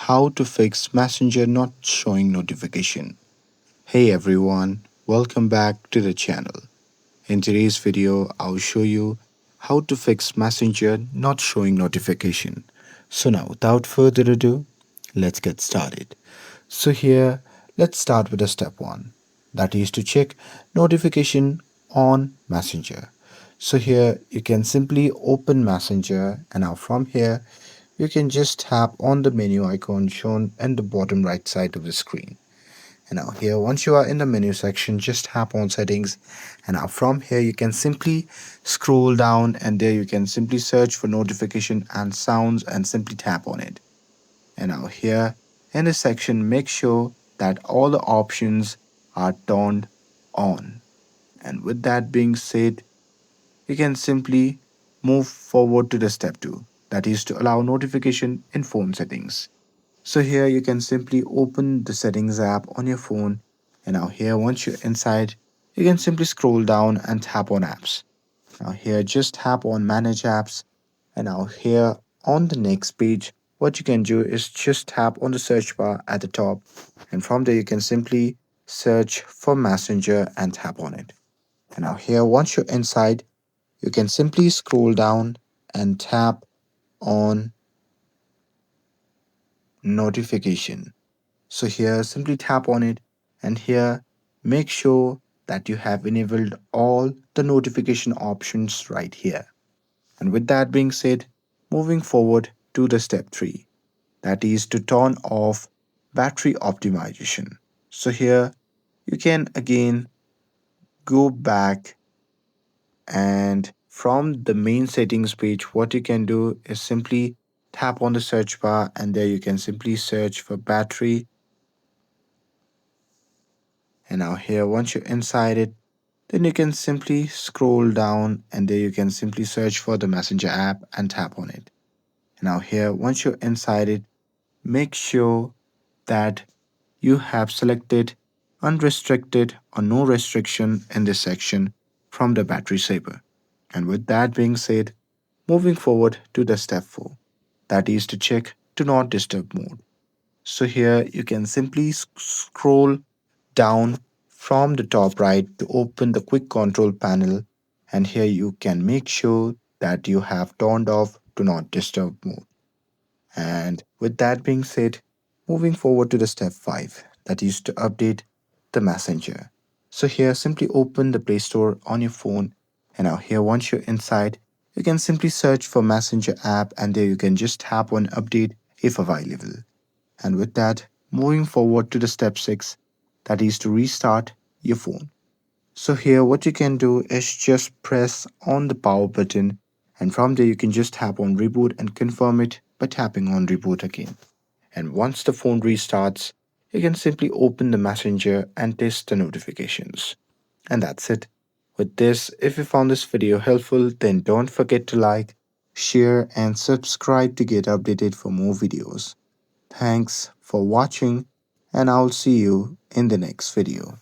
How to fix Messenger not showing notification. Hey everyone, welcome back to the channel. In today's video, I'll show you how to fix Messenger not showing notification. So now, without further ado, let's get started. So here, let's start with the step 1. That is to check notification on Messenger. So here you can simply open Messenger, and now from here you can just tap on the menu icon shown in the bottom right side of the screen. And now here, once you are in the menu section, just tap on settings, and now from here you can simply scroll down, and there you can simply search for notification and sounds and simply tap on it. And now here in this section, make sure that all the options are turned on. And with that being said, you can simply move forward to the step 2, that is to allow notification in phone settings. So here you can simply open the settings app on your phone, and now here, once you're inside, you can simply scroll down and tap on apps. Now here, just tap on manage apps, and now here on the next page, what you can do is just tap on the search bar at the top, and from there you can simply search for Messenger and tap on it. And now here, once you're inside, you can simply scroll down and tap on notification. So here, simply tap on it, and here make sure that you have enabled all the notification options right here. And with that being said, moving forward to the step 3, that is to turn off battery optimization. So here you can again go back, and from the main settings page, what you can do is simply tap on the search bar, and there you can simply search for battery. And now here, once you're inside it, then you can simply scroll down, and there you can simply search for the Messenger app and tap on it. And now here, once you're inside it, make sure that you have selected unrestricted or no restriction in this section from the battery saver. And with that being said, moving forward to the step 4, that is to check do not disturb mode. So here you can simply scroll down from the top right to open the quick control panel, and here you can make sure that you have turned off do not disturb mode. And with that being said, moving forward to the step 5, that is to update the Messenger. So here simply open the Play Store on your phone, and now here, once you're inside, you can simply search for Messenger app, and there you can just tap on update if available. And with that, moving forward to the step 6, that is to restart your phone. So here what you can do is just press on the power button, and from there you can just tap on reboot and confirm it by tapping on reboot again. And once the phone restarts, you can simply open the Messenger and test the notifications. And that's it. With this, if you found this video helpful, then don't forget to like, share, and subscribe to get updated for more videos. Thanks for watching, and I'll see you in the next video.